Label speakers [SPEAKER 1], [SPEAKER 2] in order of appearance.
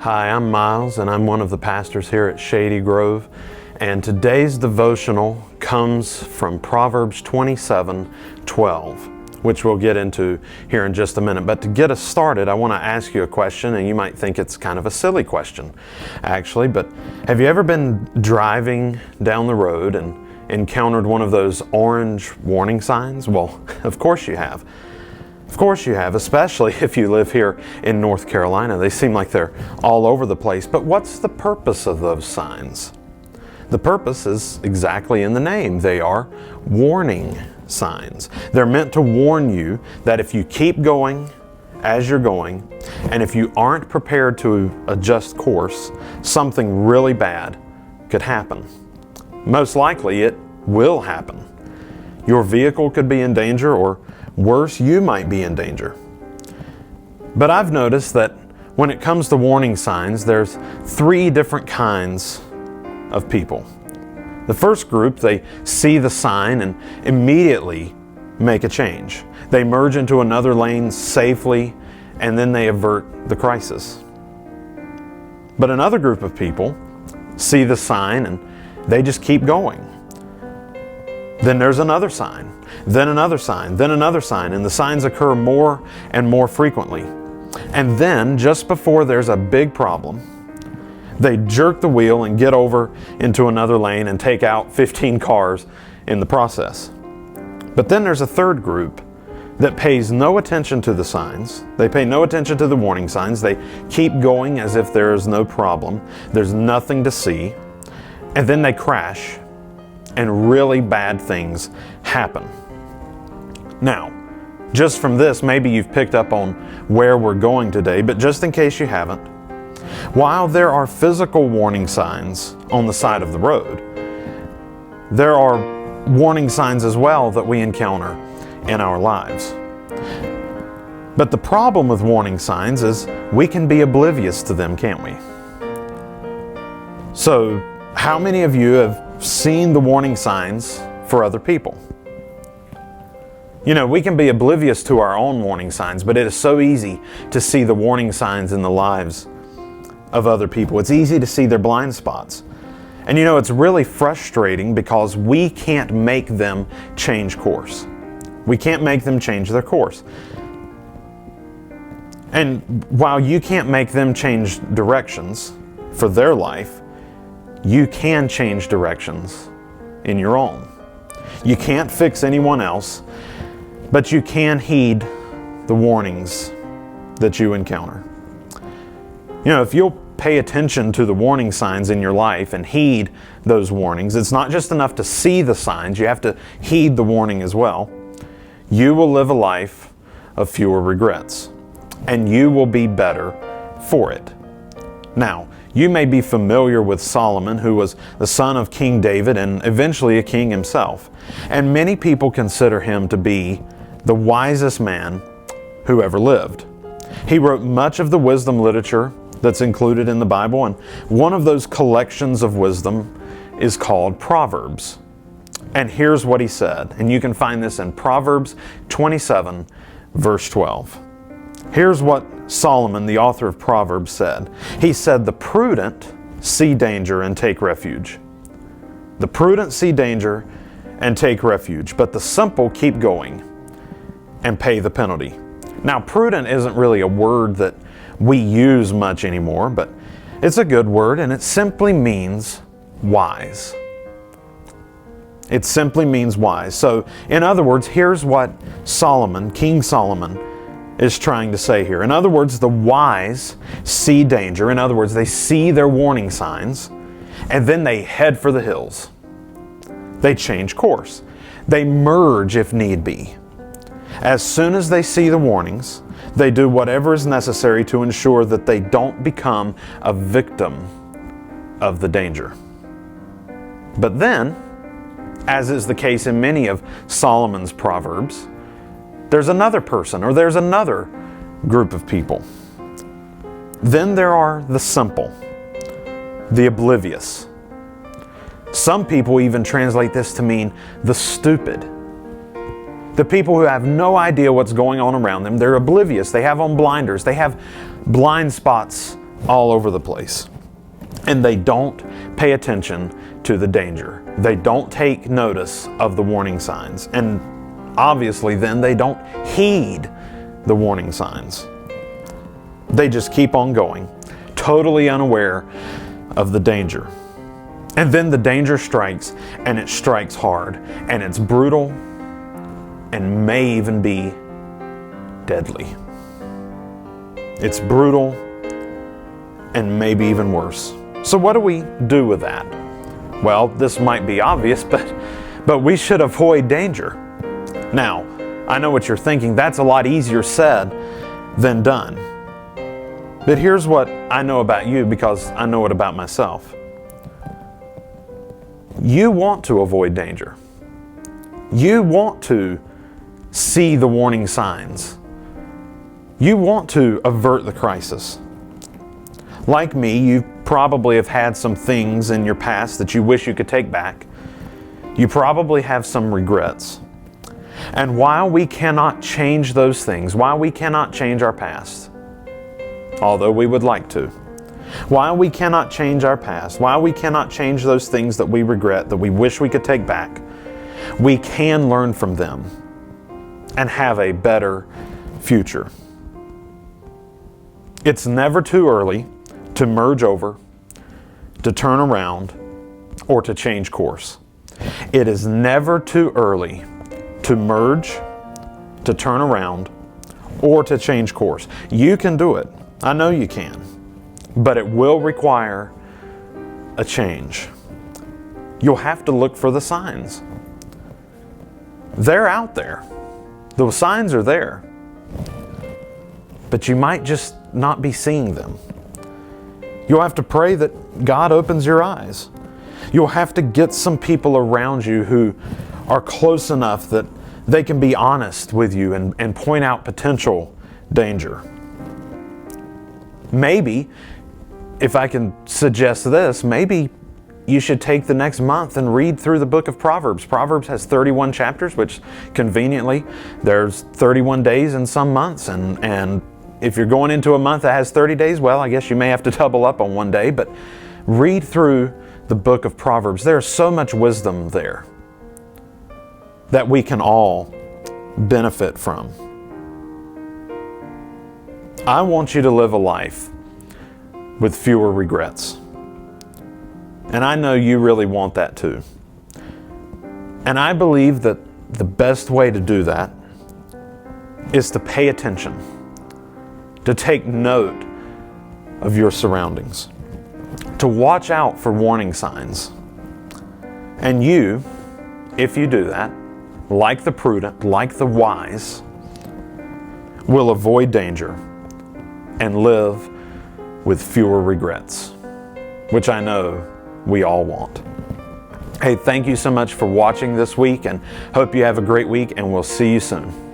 [SPEAKER 1] Hi, I'm Miles, and I'm one of the pastors here at Shady Grove. And today's devotional comes from Proverbs 27:12, which we'll get into here in just a minute. But to get us started, I want to ask you a question, and you might think it's kind of a silly question, actually. But have you ever been driving down the road and encountered one of those orange warning signs? Well, of course you have. Of course you have, especially if you live here in North Carolina. They seem like they're all over the place. But what's the purpose of those signs? The purpose is exactly in the name. They are warning signs. They're meant to warn you that if you keep going as you're going, and if you aren't prepared to adjust course, something really bad could happen. Most likely it will happen. Your vehicle could be in danger, or worse, you might be in danger. But I've noticed that when it comes to warning signs, there's three different kinds of people. The first group, they see the sign and immediately make a change. They merge into another lane safely, and then they avert the crisis. But another group of people see the sign and they just keep going. Then there's another sign, then another sign, then another sign, and the signs occur more and more frequently. And then, just before there's a big problem, they jerk the wheel and get over into another lane and take out 15 cars in the process. But then there's a third group that pays no attention to the signs. They pay no attention to the warning signs. They keep going as if there is no problem. There's nothing to see. And then they crash, and really bad things happen. Now, just from this, maybe you've picked up on where we're going today, but just in case you haven't, while there are physical warning signs on the side of the road, there are warning signs as well that we encounter in our lives. But the problem with warning signs is we can be oblivious to them, can't we? So, how many of you have seen the warning signs for other people? You know, we can be oblivious to our own warning signs, but it is so easy to see the warning signs in the lives of other people. It's easy to see their blind spots. And you know, it's really frustrating because we can't make them change course. We can't make them change their course. And while you can't make them change directions for their life, you can change directions in your own. You can't fix anyone else, but you can heed the warnings that you encounter. You know, if you'll pay attention to the warning signs in your life and heed those warnings, it's not just enough to see the signs, you have to heed the warning as well. You will live a life of fewer regrets, and you will be better for it. Now, you may be familiar with Solomon, who was the son of King David and eventually a king himself. And many people consider him to be the wisest man who ever lived. He wrote much of the wisdom literature that's included in the Bible, and one of those collections of wisdom is called Proverbs. And here's what he said, and you can find this in Proverbs 27, verse 12. Here's what Solomon, the author of Proverbs, said. He said, "The prudent see danger and take refuge. The prudent see danger and take refuge, but the simple keep going and pay the penalty." Now, prudent isn't really a word that we use much anymore, but it's a good word, and it simply means wise. It simply means wise. So, in other words, here's what Solomon, King Solomon, is trying to say here. In other words, the wise see danger. In other words, they see their warning signs, and then they head for the hills. They change course. They merge if need be. As soon as they see the warnings, they do whatever is necessary to ensure that they don't become a victim of the danger. But then, as is the case in many of Solomon's Proverbs, there's another person, or there's another group of people. Then there are the simple, the oblivious. Some people even translate this to mean the stupid. The people who have no idea what's going on around them. They're oblivious. They have on blinders. They have blind spots all over the place. And they don't pay attention to the danger. They don't take notice of the warning signs. And obviously then they don't heed the warning signs. They just keep on going, totally unaware of the danger. And then the danger strikes, and it strikes hard, and it's brutal, and may even be deadly. It's brutal, and maybe even worse. So what do we do with that? Well, this might be obvious, but we should avoid danger. Now, I know what you're thinking. That's a lot easier said than done. But here's what I know about you, because I know it about myself. You want to avoid danger. You want to see the warning signs. You want to avert the crisis. Like me, you probably have had some things in your past that you wish you could take back. You probably have some regrets. And while we cannot change those things, while we cannot change our past, although we would like to, while we cannot change our past, while we cannot change those things that we regret, that we wish we could take back, we can learn from them and have a better future. It's never too early to merge over, to turn around, or to change course. It is never too early to merge, to turn around, or to change course. You can do it. I know you can. But it will require a change. You'll have to look for the signs. They're out there. The signs are there. But you might just not be seeing them. You'll have to pray that God opens your eyes. You'll have to get some people around you who are close enough that they can be honest with you and point out potential danger. Maybe, if I can suggest this, maybe you should take the next month and read through the book of Proverbs. Proverbs has 31 chapters, which conveniently, there's 31 days in some months. And if you're going into a month that has 30 days, well, I guess you may have to double up on one day, but read through the book of Proverbs. There's so much wisdom there that we can all benefit from. I want you to live a life with fewer regrets. And I know you really want that too. And I believe that the best way to do that is to pay attention, to take note of your surroundings, to watch out for warning signs. And you, if you do that, like the prudent, like the wise, will avoid danger and live with fewer regrets, which I know we all want. Hey, thank you so much for watching this week, and hope you have a great week, and we'll see you soon.